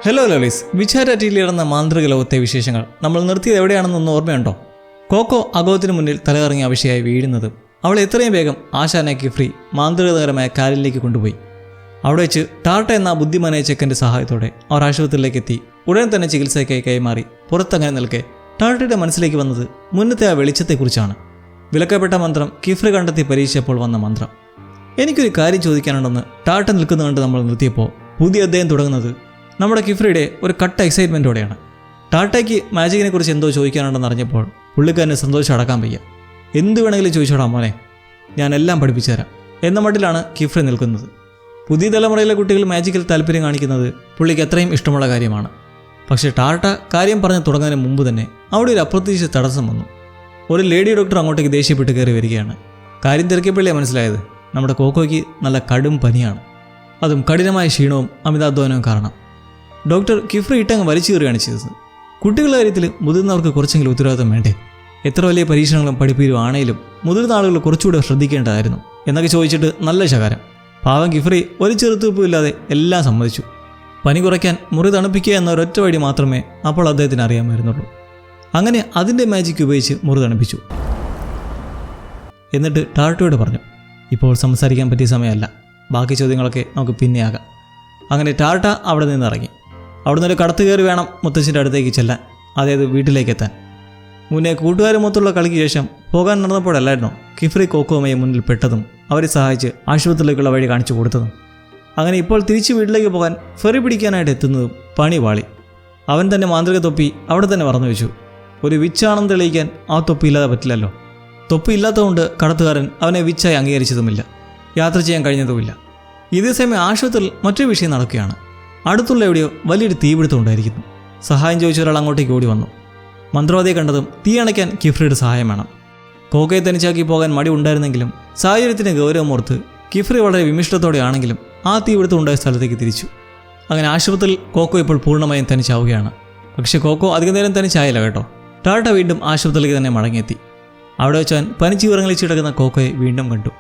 Hello lollies, വിചാരറ്റിയിൽ ഇടന്ന മാന്ത്രിക ലോകത്തെ വിശേഷങ്ങൾ നമ്മൾ നിർത്തിയത് എവിടെയാണെന്നൊന്ന് ഓർമ്മയുണ്ടോ? കോക്കോ അഗോത്തിന് മുന്നിൽ തലകറങ്ങി അവശയായി വീഴുന്നതും അവളെ എത്രയും വേഗം ആശാനെ കിഫ്രി മാന്ത്രികതകരമായ കാലിലേക്ക് കൊണ്ടുപോയി. അവിടെ വെച്ച് ടാർട്ട എന്ന ബുദ്ധിമാനായ ചെക്കൻ്റെ സഹായത്തോടെ അവർ ആശുപത്രിയിലേക്ക് എത്തി. ഉടൻ തന്നെ ചികിത്സയ്ക്കായി കൈമാറി പുറത്തങ്ങനെ നിൽക്കെ ടാർട്ടയുടെ മനസ്സിലേക്ക് വന്നത് മുന്നത്തെ ആ വെളിച്ചത്തെക്കുറിച്ചാണ്. വിലക്കപ്പെട്ട മന്ത്രം കിഫ്രി കണ്ടെത്തി പരീക്ഷിച്ചപ്പോൾ വന്ന മന്ത്രം. എനിക്കൊരു കാര്യം ചോദിക്കാനുണ്ടെന്ന് ടാർട്ട നിൽക്കുന്നത് കണ്ട് നമ്മൾ നിർത്തിയപ്പോൾ പുതിയ അധ്യായം തുടങ്ങുന്നത് നമ്മുടെ കിഫ്രിയുടെ ഒരു കട്ട എക്സൈറ്റ്മെൻറ്റോടെയാണ്. ടാർട്ടയ്ക്ക് മാജിക്കിനെ കുറിച്ച് എന്തോ ചോദിക്കാനുണ്ടെന്ന് അറിഞ്ഞപ്പോൾ പുള്ളിക്കാരന് സന്തോഷം അടക്കാൻ വയ്യ. എന്ത് വേണമെങ്കിലും ചോദിച്ചോടാ മോനെ, ഞാൻ എല്ലാം പഠിപ്പിച്ചു തരാം എന്ന മട്ടിലാണ് കിഫ്രി നിൽക്കുന്നത്. പുതിയ തലമുറയിലെ കുട്ടികൾ മാജിക്കിൽ താല്പര്യം കാണിക്കുന്നത് പുള്ളിക്ക് അത്രയും ഇഷ്ടമുള്ള കാര്യമാണ്. പക്ഷേ ടാർട്ട കാര്യം പറഞ്ഞ് തുടങ്ങുന്നതിന് മുമ്പ് തന്നെ അവിടെ ഒരു അപ്രതീക്ഷിത തടസ്സം വന്നു. ഒരു ലേഡി ഡോക്ടർ അങ്ങോട്ടേക്ക് ദേഷ്യപ്പെട്ട് കയറി വരികയാണ്. കാര്യം തിരക്കിയപ്പോഴേ മനസ്സിലായത് നമ്മുടെ കോക്കോയ്ക്ക് നല്ല കടും പനിയാണ്. അതും കഠിനമായ ക്ഷീണവും അമിതാധ്വാനവും കാരണം. ഡോക്ടർ കിഫ്രി ഇട്ടങ്ങ് വലിച്ചു കയറുകയാണ് ചെയ്തത്. കുട്ടികളുടെ കാര്യത്തിൽ മുതിർന്നവർക്ക് കുറച്ചെങ്കിലും ഉത്തരവാദിത്വം വേണ്ടേ? എത്ര വലിയ പരീക്ഷണങ്ങളും പഠിപ്പീരും ആണെങ്കിലും മുതിർന്ന ആളുകൾ കുറച്ചുകൂടെ ശ്രദ്ധിക്കേണ്ടതായിരുന്നു എന്നൊക്കെ ചോദിച്ചിട്ട് നല്ല ശകാരം. പാവം കിഫ്രി ഒരു ചെറുത്തുവെപ്പുമില്ലാതെ എല്ലാം സമ്മതിച്ചു. പനി കുറയ്ക്കാൻ മുറി തണുപ്പിക്കുക എന്ന ഒരൊറ്റ വഴി മാത്രമേ അപ്പോൾ അദ്ദേഹത്തിന് അറിയാമായിരുന്നുള്ളൂ. അങ്ങനെ അതിൻ്റെ മാജിക് ഉപയോഗിച്ച് മുറി തണുപ്പിച്ചു. എന്നിട്ട് ടാർട്ടയോട് പറഞ്ഞു, ഇപ്പോൾ സംസാരിക്കാൻ പറ്റിയ സമയമല്ല, ബാക്കി ചോദ്യങ്ങളൊക്കെ നമുക്ക് പിന്നെയാകാം. അങ്ങനെ ടാർട്ട അവിടെ നിന്ന് ഇറങ്ങി. അവിടുന്ന് ഒരു കടത്ത് കയറി വേണം മുത്തശ്ശിൻ്റെ അടുത്തേക്ക് ചെല്ലാൻ, അതായത് വീട്ടിലേക്ക് എത്താൻ. മുന്നേ കൂട്ടുകാരുമൊത്തുള്ള കളിക്ക് ശേഷം പോകാൻ നടന്നപ്പോഴല്ലായിരുന്നോ കിഫ്രി കോക്കോമയെ മുന്നിൽ പെട്ടതും അവരെ സഹായിച്ച് ആശുപത്രിയിലേക്കുള്ള വഴി കാണിച്ചു കൊടുത്തതും. അങ്ങനെ ഇപ്പോൾ തിരിച്ച് വീട്ടിലേക്ക് പോകാൻ ഫെറി പിടിക്കാനായിട്ട് എത്തുന്നതും പണി വാളി. അവൻ തന്നെ മാന്ത്രിക തൊപ്പി അവിടെ തന്നെ മറന്നു വെച്ചു. ഒരു വിച്ചാണെന്ന് തെളിയിക്കാൻ ആ തൊപ്പി ഇല്ലാതെ പറ്റില്ലല്ലോ. തൊപ്പി ഇല്ലാത്തതുകൊണ്ട് കടത്തുകാരൻ അവനെ വിച്ചായി അംഗീകരിച്ചതുമില്ല, യാത്ര ചെയ്യാൻ കഴിഞ്ഞതുമില്ല. ഇതേ സമയം ആശുപത്രിയിൽ മറ്റൊരു വിഷയം നടക്കുകയാണ്. അടുത്തുള്ള എവിടെയോ വലിയൊരു തീപിടുത്തം ഉണ്ടായിരിക്കുന്നു. സഹായം ചോദിച്ച ഒരാൾ അങ്ങോട്ടേക്ക് ഓടി വന്നു. മന്ത്രവാദിയെ കണ്ടതും തീ അണയ്ക്കാൻ കിഫ്രിയുടെ സഹായം വേണം. കോക്കയെ തനിച്ചാക്കി പോകാൻ മടി ഉണ്ടായിരുന്നെങ്കിലും സാഹചര്യത്തിന് ഗൗരവമോർത്ത് കിഫ്രി വളരെ വിമിഷ്ടത്തോടെയാണെങ്കിലും ആ തീപിടുത്തം ഉണ്ടായ സ്ഥലത്തേക്ക് തിരിച്ചു. അങ്ങനെ ആശുപത്രിയിൽ കോക്കോ ഇപ്പോൾ പൂർണ്ണമായും തനിച്ചാവുകയാണ്. പക്ഷേ കോക്കോ അധികം നേരം തനിച്ചായില്ല കേട്ടോ. ടാർട്ട വീണ്ടും ആശുപത്രിയിലേക്ക് തന്നെ മടങ്ങിയെത്തി. അവിടെ വെച്ചാൻ പനിച്ച് വിറങ്ങളിച്ച് കിടക്കുന്ന കോക്കോയെ വീണ്ടും കണ്ടു.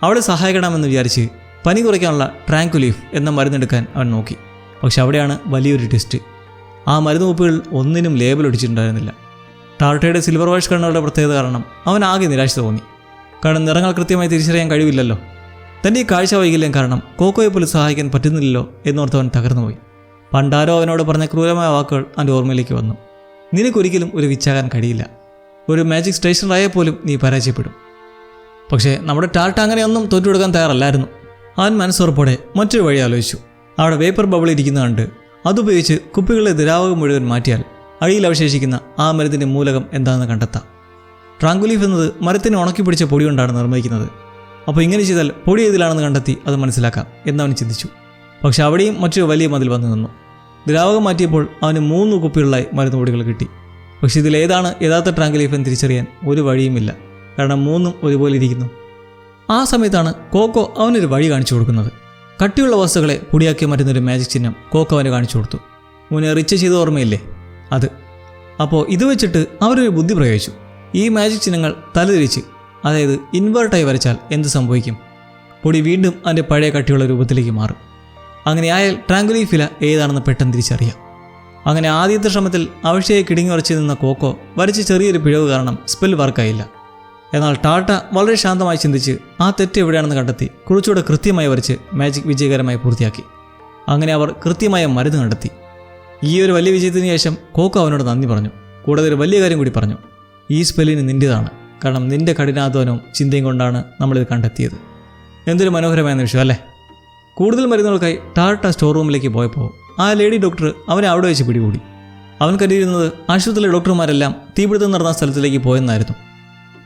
അവളെ സഹായിക്കണമെന്ന് വിചാരിച്ച് പനി കുറയ്ക്കാനുള്ള ട്രാങ്കുലീഫ് എന്ന മരുന്നെടുക്കാൻ അവൻ നോക്കി. പക്ഷെ അവിടെയാണ് വലിയൊരു ടെസ്റ്റ്. ആ മരുന്ന് കുപ്പികളിൽ ഒന്നിനും ലേബൽ ഒടിച്ചിട്ടുണ്ടായിരുന്നില്ല. ടാർട്ടയുടെ സിൽവർ വാഷ് കണ്ണുകളുടെ പ്രത്യേകത കാരണം അവൻ ആകെ നിരാശ തോന്നി. കാരണം നിറങ്ങൾ കൃത്യമായി തിരിച്ചറിയാൻ കഴിവില്ലല്ലോ. തൻ്റെ ഈ കാഴ്ച വൈകല്യം കാരണം കോക്കോയെ പോലും സഹായിക്കാൻ പറ്റുന്നില്ലല്ലോ എന്നോർത്ത് അവൻ തകർന്നുപോയി. പണ്ടാരോ അവനോട് പറഞ്ഞ ക്രൂരമായ വാക്കുകൾ അവൻ്റെ ഓർമ്മയിലേക്ക് വന്നു. നിനക്കൊരിക്കലും ഒരു വിച്ചാകാൻ കഴിയില്ല, ഒരു മാജിക് സ്റ്റേഷനറായാൽ പോലും നീ പരാജയപ്പെടും. പക്ഷേ നമ്മുടെ ടാർട്ട അങ്ങനെയൊന്നും തോറ്റുകൊടുക്കാൻ തയ്യാറല്ലായിരുന്നു. അവൻ മനസ്സുറപ്പോടെ മറ്റൊരു വഴി ആലോചിച്ചു. അവിടെ വേപ്പർ ബബിൾ ഇരിക്കുന്ന കണ്ട് അതുപയോഗിച്ച് കുപ്പികളിലെ ദ്രാവകം മുഴുവൻ മാറ്റിയാൽ അടിയിൽ അവശേഷിക്കുന്ന ആ മരത്തിൻ്റെ മൂലകം എന്താണെന്ന് കണ്ടെത്താം. ട്രാങ്കുലീഫ് എന്നത് മരത്തിന് ഉണക്കി പിടിച്ച പൊടി കൊണ്ടാണ് നിർമ്മിക്കുന്നത്. അപ്പോൾ ഇങ്ങനെ ചെയ്താൽ പൊടി ഏതിലാണെന്ന് കണ്ടെത്തി അത് മനസ്സിലാക്കാം എന്നവൻ ചിന്തിച്ചു. പക്ഷെ അവിടെയും മറ്റൊരു വലിയ മതിൽ വന്നു നിന്നു. ദ്രാവകം മാറ്റിയപ്പോൾ അവന് 3 കുപ്പികളിലായി മരുന്ന് പൊടികൾ കിട്ടി. പക്ഷെ ഇതിലേതാണ് യഥാർത്ഥ ട്രാങ്കുലീഫ് എന്ന് തിരിച്ചറിയാൻ ഒരു വഴിയുമില്ല, കാരണം 3ഉം ഒരുപോലെ ഇരിക്കുന്നു. ആ സമയത്താണ് കോക്കോ അവനൊരു വഴി കാണിച്ചു കൊടുക്കുന്നത്. കട്ടിയുള്ള വസ്തുക്കളെ പൊടിയാക്കി മാറ്റുന്നൊരു മാജിക് ചിഹ്നം കോക്കോ അവന് കാണിച്ചു കൊടുത്തു. മുന്നേ റിച്ച് ചെയ്ത ഓർമ്മയില്ലേ അത്. അപ്പോൾ ഇത് വെച്ചിട്ട് അവരൊരു ബുദ്ധി പ്രയോഗിച്ചു. ഈ മാജിക് ചിഹ്നങ്ങൾ തലതിരിച്ച്, അതായത് ഇൻവേർട്ടായി വരച്ചാൽ എന്ത് സംഭവിക്കും? പൊടി വീണ്ടും അതിൻ്റെ പഴയ കട്ടിയുള്ള രൂപത്തിലേക്ക് മാറും. അങ്ങനെ ആയാൽ ട്രാങ്കുലീഫില ഏതാണെന്ന് പെട്ടെന്ന് തിരിച്ചറിയാം. അങ്ങനെ ആദ്യത്തെ ശ്രമത്തിൽ അവശയായി കിടുങ്ങി വരച്ച് നിന്ന കോക്കോ വരച്ച ചെറിയൊരു പിഴവ് കാരണം സ്പെൽ വർക്കായില്ല. എന്നാൽ ടാർട്ട വളരെ ശാന്തമായി ചിന്തിച്ച് ആ തെറ്റ് എവിടെയാണെന്ന് കണ്ടെത്തി കുറച്ചുകൂടെ കൃത്യമായി വരച്ച് മാജിക് വിജയകരമായി പൂർത്തിയാക്കി. അങ്ങനെ അവർ കൃത്യമായ മരുന്ന് കണ്ടെത്തി. ഈ ഒരു വലിയ വിജയത്തിന് ശേഷം കോക്കോ അവനോട് നന്ദി പറഞ്ഞു. കൂടാതെ ഒരു വലിയ കാര്യം കൂടി പറഞ്ഞു, ഈ സ്പെല്ലിന് നിൻ്റേതാണ്, കാരണം നിൻ്റെ കഠിനാധ്വാനവും ചിന്തയും കൊണ്ടാണ് നമ്മളിത് കണ്ടെത്തിയത്. എന്തൊരു മനോഹരമായ നിമിഷം അല്ലേ? കൂടുതൽ മരുന്നുകൾക്കായി ടാർട്ട സ്റ്റോർ റൂമിലേക്ക് പോയപ്പോൾ ആ ലേഡി ഡോക്ടർ അവനെ അവിടെ വെച്ച് പിടികൂടി. അവൻ കരുതിയിരുന്നത് ആശുപത്രിയിലെ ഡോക്ടർമാരെല്ലാം തീപിടുത്തം നടന്ന സ്ഥലത്തിലേക്ക് പോയെന്നായിരുന്നു.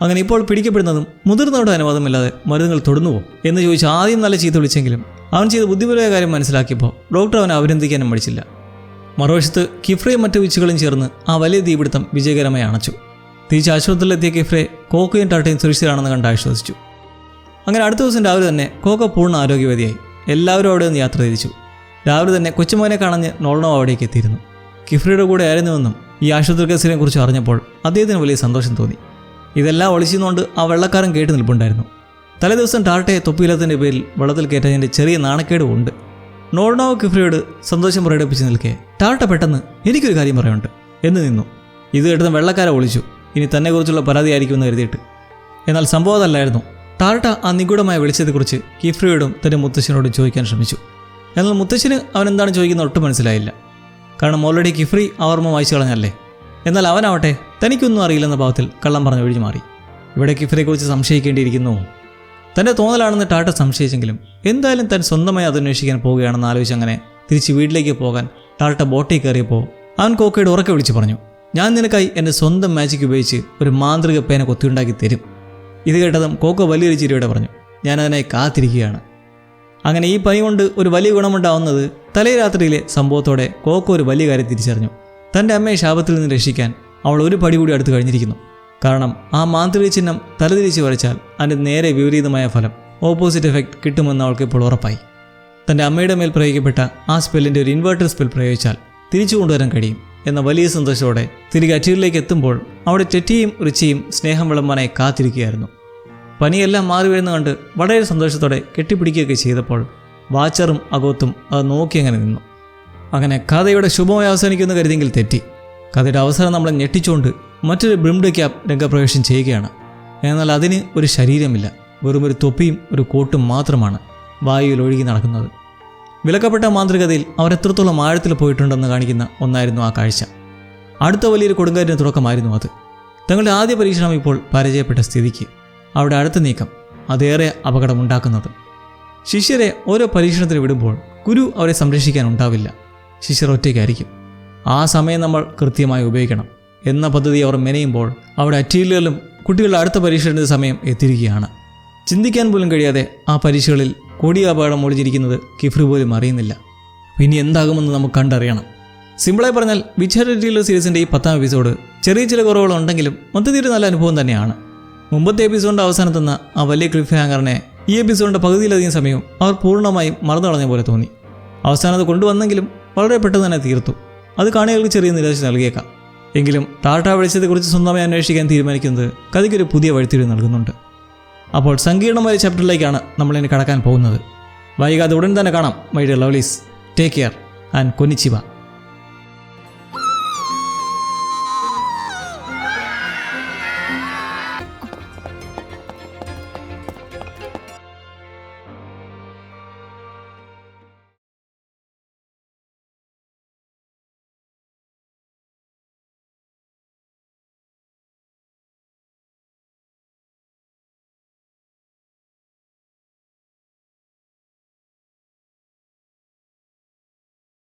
അങ്ങനെ ഇപ്പോൾ പിടിക്കപ്പെടുന്നതും മുതിർന്നവരുടെ അനുവാദമില്ലാതെ മരുന്നുകൾ തൊടുന്നുവോ എന്ന് ചോദിച്ച് ആദ്യം നല്ല ചീത്ത വിളിച്ചെങ്കിലും അവൻ ചെയ്ത ബുദ്ധിപരമായ കാര്യം മനസ്സിലാക്കിയപ്പോൾ ഡോക്ടർ അവനെ അഭിനന്ദിക്കാനും മടിച്ചില്ല. മറുവശത്ത് കിഫ്രയും മറ്റു വിച്ചുകളും ചേർന്ന് ആ വലിയ തീപിടുത്തം വിജയകരമായി അണച്ചു. തിരിച്ച് ആശുപത്രിയിലെത്തിയ കിഫ്രെ കോക്കോയും ടാർട്ടയും സുരക്ഷിതരാണെന്ന് കണ്ട് ആശ്വസിച്ചു. അങ്ങനെ അടുത്ത ദിവസം രാവിലെ തന്നെ കോക്കോ പൂർണ്ണ ആരോഗ്യവതിയായി. എല്ലാവരും അവിടെ നിന്ന് യാത്ര തിരിച്ചു. രാവിലെ തന്നെ കൊച്ചുമോനെ കാണഞ്ഞ് നോൾണോ അവിടേക്ക് എത്തിയിരുന്നു. കിഫ്രിയുടെ കൂടെ ആയിരുന്നുവെന്നും ഈ ആശുപത്രി കേസിനെ കുറിച്ച് അറിഞ്ഞപ്പോൾ അദ്ദേഹത്തിന് വലിയ സന്തോഷം തോന്നി. ഇതെല്ലാം ഒളിച്ചുകൊണ്ട് ആ വെള്ളക്കാരൻ കേട്ട് നിൽപ്പുണ്ടായിരുന്നു. തലേദിവസം ടാർട്ടയെ തൊപ്പിയില്ലാത്തതിൻ്റെ പേരിൽ വെള്ളത്തിൽ കയറ്റതിൻ്റെ ചെറിയ നാണക്കേടും ഉണ്ട്. നോൾണോ കിഫ്രിയോട് സന്തോഷം പ്രകടിപ്പിച്ച് നിൽക്കെ ടാർട്ട പെട്ടെന്ന് എനിക്കൊരു കാര്യം പറയുന്നുണ്ട് എന്ന് നിന്നു. ഇത് കേട്ടതും വെള്ളക്കാരെ ഒളിച്ചു, ഇനി തന്നെക്കുറിച്ചുള്ള പരാതിയായിരിക്കുമെന്ന് കരുതിയിട്ട്. എന്നാൽ സംഭവം അതല്ലായിരുന്നു. ടാർട്ട ആ നിഗൂഢമായ വെളിച്ചത്തെക്കുറിച്ച് കിഫ്രിയോടും തൻ്റെ മുത്തശ്ശനോടും ചോദിക്കാൻ ശ്രമിച്ചു. എന്നാൽ മുത്തശ്ശന് അവൻ എന്താണ് ചോദിക്കുന്നത് ഒട്ടും മനസ്സിലായില്ല. കാരണം ഓൾറെഡി കിഫ്രി ഓർമ്മ വായിച്ചു കളഞ്ഞല്ലേ. എന്നാൽ അവനാവട്ടെ തനിക്കൊന്നും അറിയില്ലെന്ന ഭാവത്തിൽ കള്ളം പറഞ്ഞ് ഒഴിഞ്ഞു മാറി. ഇവിടെ കിഫ്രിയെക്കുറിച്ച് സംശയിക്കേണ്ടിയിരിക്കുന്നു. തൻ്റെ തോന്നലാണെന്ന് ടാർട്ട സംശയിച്ചെങ്കിലും എന്തായാലും താൻ സ്വന്തമായി അതന്വേഷിക്കാൻ പോവുകയാണെന്ന് ആലോചിച്ച് അങ്ങനെ തിരിച്ച് വീട്ടിലേക്ക് പോകാൻ ടാർട്ട ബോട്ടിൽ കയറിയപ്പോൾ അവൻ കോക്കോയോട് ഉറക്കെ വിളിച്ചു പറഞ്ഞു, ഞാൻ നിനക്കായി എൻ്റെ സ്വന്തം മാജിക് ഉപയോഗിച്ച് ഒരു മാന്ത്രിക പേന കൊത്തിയുണ്ടാക്കി തരും. ഇത് കേട്ടതും കോക്കോ വലിയൊരു ചിരിയോടെ പറഞ്ഞു, ഞാനതിനായി കാത്തിരിക്കുകയാണ്. അങ്ങനെ ഈ പനി കൊണ്ട് ഒരു വലിയ ഗുണമുണ്ടാവുന്നത് തലേ രാത്രിയിലെ സംഭവത്തോടെ കോക്കോ ഒരു വലിയ കാര്യം തിരിച്ചറിഞ്ഞു. തൻ്റെ അമ്മയെ ശാപത്തിൽ നിന്ന് രക്ഷിക്കാൻ അവൾ ഒരു പടി കൂടി അടുത്ത് കഴിഞ്ഞിരിക്കുന്നു. കാരണം ആ മാന്ത്രിക ചിഹ്നം തലതിരിച്ച് വരച്ചാൽ അതിൻ്റെ നേരെ വിപരീതമായ ഫലം, ഓപ്പോസിറ്റ് എഫക്റ്റ് കിട്ടുമെന്ന് അവൾക്ക് ഇപ്പോൾ ഉറപ്പായി. തൻ്റെ അമ്മയുടെ മേൽ പ്രയോഗിക്കപ്പെട്ട ആ സ്പെല്ലിൻ്റെ ഒരു ഇൻവേർട്ടർ സ്പെൽ പ്രയോഗിച്ചാൽ തിരിച്ചു കൊണ്ടുവരാൻ കഴിയും എന്ന വലിയ സന്തോഷത്തോടെ തിരികെ അറ്റീരിലേക്ക് എത്തുമ്പോൾ അവിടെ ടെറ്റിയും റിച്ചിയും സ്നേഹം വിളമ്പാനായി കാത്തിരിക്കുകയായിരുന്നു. പനിയെല്ലാം മാറി വരുന്ന കണ്ട് വളരെ സന്തോഷത്തോടെ കെട്ടിപ്പിടിക്കുകയൊക്കെ ചെയ്തപ്പോൾ വാച്ചറും അഗോത്തും അത് നോക്കി അങ്ങനെ നിന്നു. അങ്ങനെ കഥയുടെ ശുഭമായി അവസാനിക്കുമെന്ന് കരുതിയെങ്കിൽ തെറ്റി. കഥയുടെ അവസാനം നമ്മളെ ഞെട്ടിച്ചുകൊണ്ട് മറ്റൊരു ബ്രിംഡ് ക്യാപ്പ് രംഗപ്രവേശം ചെയ്യുകയാണ്. എന്നാൽ അതിന് ഒരു ശരീരമില്ല, വെറും ഒരു തൊപ്പിയും ഒരു കോട്ടും മാത്രമാണ് വായുവിൽ ഒഴുകി നടക്കുന്നത്. വിലക്കപ്പെട്ട മാന്ത്രികതയിൽ അവർ എത്രത്തോളം ആഴത്തിൽ പോയിട്ടുണ്ടെന്ന് കാണിക്കുന്ന ഒന്നായിരുന്നു ആ കാഴ്ച. അടുത്ത വലിയൊരു കൊടുങ്കാറ്റിന് തുടക്കമായിരുന്നു അത്. തങ്ങളുടെ ആദ്യ പരീക്ഷണം ഇപ്പോൾ പരാജയപ്പെട്ട സ്ഥിതിക്ക് അവിടെ അടുത്ത നീക്കം അതേറെ അപകടമുണ്ടാക്കുന്നത്. ശിഷ്യരെ ഓരോ പരീക്ഷണത്തിന് വിടുമ്പോൾ ഗുരു അവരെ സംരക്ഷിക്കാൻ ഉണ്ടാവില്ല. ശിഷ്യർ ഒറ്റയ്ക്കായിരിക്കും. ആ സമയം നമ്മൾ കൃത്യമായി ഉപയോഗിക്കണം എന്ന പദ്ധതി അവർ മെനയുമ്പോൾ അവിടെ അറ്റീരിയലും കുട്ടികളുടെ അടുത്ത പരീക്ഷയുടെ സമയം എത്തിയിരിക്കുകയാണ്. ചിന്തിക്കാൻ പോലും കഴിയാതെ ആ പരീക്ഷകളിൽ കൊടിയ അപകടം ഒളിച്ചിരിക്കുന്നത് കിഫ്രി പോലും അറിയുന്നില്ല. ഇനി എന്താകുമെന്ന് നമുക്ക് കണ്ടറിയണം. സിമ്പിളായി പറഞ്ഞാൽ വിച്ചർ ടീലർ സീരീസിൻ്റെ ഈ 10ാം എപ്പിസോഡ് ചെറിയ ചില കുറവുകളുണ്ടെങ്കിലും മൊത്തത്തിൽ നല്ല അനുഭവം തന്നെയാണ്. മുമ്പത്തെ എപ്പിസോഡിൻ്റെ അവസാനത്തുന്ന ആ വലിയ ക്ലിഫ് ഹാങ്ങറിനെ ഈ എപ്പിസോഡിൻ്റെ പകുതിയിലധികം സമയവും അവർ പൂർണ്ണമായും മറന്നു കളഞ്ഞ പോലെ തോന്നി. അവസാനം അത് കൊണ്ടുവന്നെങ്കിലും വളരെ പെട്ടെന്ന് തന്നെ തീർത്തു. അത് കാണികൾക്ക് ചെറിയ നിരാശ നൽകിയേക്കാം. എങ്കിലും ടാർട്ട വെളിച്ചത്തെക്കുറിച്ച് സ്വന്തമായി അന്വേഷിക്കാൻ തീരുമാനിക്കുന്നത് കഥയ്ക്കൊരു പുതിയ വഴിത്തിരിവ് നൽകുന്നുണ്ട്. അപ്പോൾ സങ്കീർണമായ ചാപ്റ്ററിലേക്കാണ് നമ്മളിനി കടക്കാൻ പോകുന്നത്. വൈകാതെ ഉടൻ തന്നെ കാണാം. My dear lovelies, take care and കൊനിച്ചിവ.